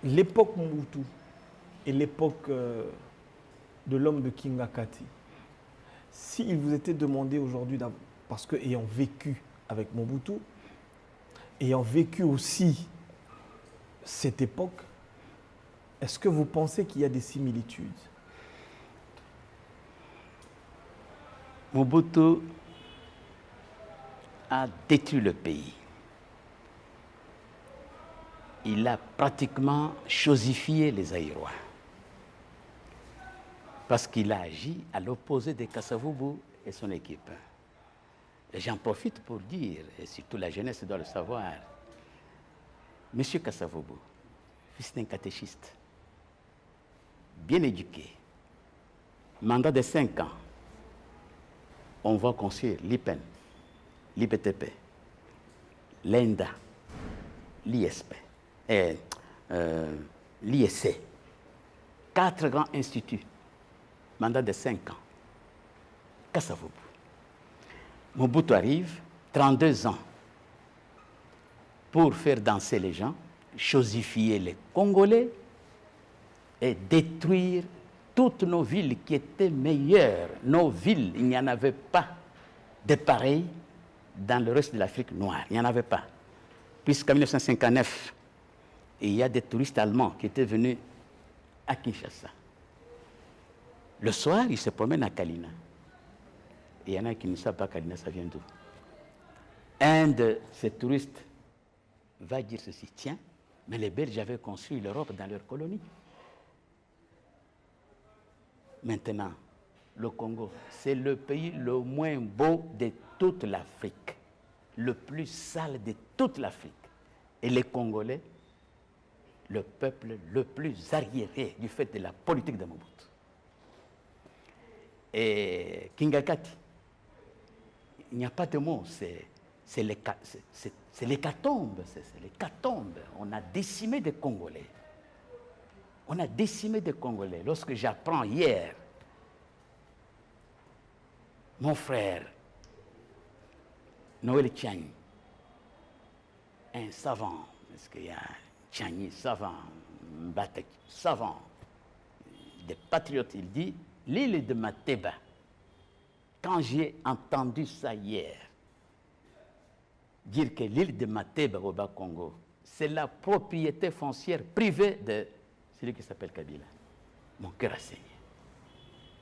l'époque Mobutu et l'époque de l'homme de Kingakati, s'il vous était demandé aujourd'hui, parce que ayant vécu avec Mobutu, ayant vécu aussi cette époque, est-ce que vous pensez qu'il y a des similitudes? Mobutu a détruit le pays. Il a pratiquement chosifié les Aïrois. Parce qu'il a agi à l'opposé de Kasavubu et son équipe. Et j'en profite pour dire, et surtout la jeunesse doit le savoir, M. Kasavubu, fils d'un catéchiste, bien éduqué, mandat de 5 ans, on va construire l'IPEN, l'IPTP, l'ENDA, l'ISP, l'ISC, 4 grands instituts, mandat de 5 ans. Kasavubu. Mobutu arrive, 32 ans, pour faire danser les gens, chosifier les Congolais et détruire toutes nos villes qui étaient meilleures. Nos villes, il n'y en avait pas de pareilles dans le reste de l'Afrique noire. Il n'y en avait pas. Puisqu'en 1959, il y a des touristes allemands qui étaient venus à Kinshasa. Le soir, ils se promènent à Kalina. Et il y en a qui ne savent pas Kalina, ça vient d'où. Un de ces touristes va dire ceci: tiens, mais les Belges avaient construit l'Europe dans leur colonie. Maintenant, le Congo, c'est le pays le moins beau de toute l'Afrique, le plus sale de toute l'Afrique. Et les Congolais, le peuple le plus arriéré du fait de la politique de Mobutu. Et Kingakati, il n'y a pas de mots, c'est l'hécatombe, c'est l'hécatombe. On a décimé des Congolais. On a décimé des Congolais. Lorsque j'apprends hier, mon frère, Noël Tchani, un savant, parce qu'il y a Tchani, savant, Mbatek, savant, des patriotes, il dit, l'île de Mateba, quand j'ai entendu ça hier, dire que l'île de Mateba au Bas-Congo, c'est la propriété foncière privée de celui qui s'appelle Kabila. Mon cœur a saigné.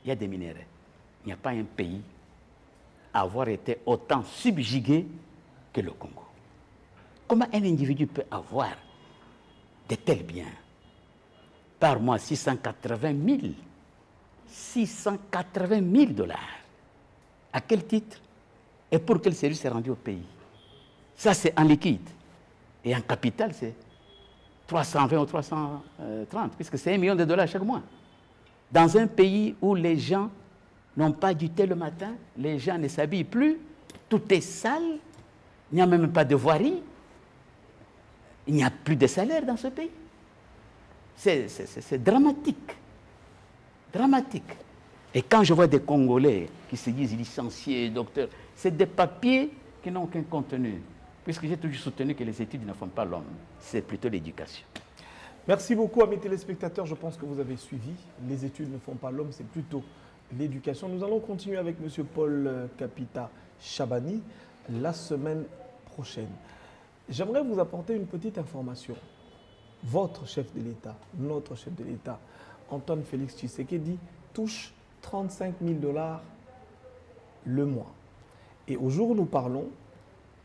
Il y a des minéraux. Il n'y a pas un pays à avoir été autant subjugué que le Congo. Comment un individu peut avoir de tels biens? Par mois, 680 000. 680 000 $. À quel titre? Et pour quel service est rendu au pays? Ça, c'est en liquide. Et en capital, c'est 320 ou 330, puisque c'est $1 million chaque mois. Dans un pays où les gens n'ont pas du thé le matin, les gens ne s'habillent plus, tout est sale, il n'y a même pas de voirie, il n'y a plus de salaire dans ce pays. C'est dramatique. Dramatique. Et quand je vois des Congolais qui se disent licenciés, docteurs, c'est des papiers qui n'ont aucun contenu. Puisque j'ai toujours soutenu que les études ne font pas l'homme, c'est plutôt l'éducation. Merci beaucoup à mes téléspectateurs, je pense que vous avez suivi. Les études ne font pas l'homme, c'est plutôt l'éducation. Nous allons continuer avec M. Paul Kapita Chabani la semaine prochaine. J'aimerais vous apporter une petite information. Votre chef de l'État, notre chef de l'État, Antoine Félix Tshisekedi, touche 35 000 $ le mois. Et au jour où nous parlons,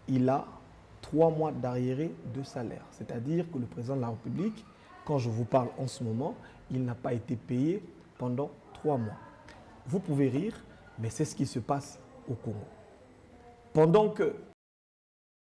il a 3 mois d'arriéré de salaire. C'est-à-dire que le président de la République, quand je vous parle en ce moment, il n'a pas été payé pendant 3 mois. Vous pouvez rire, mais c'est ce qui se passe au Congo. Pendant que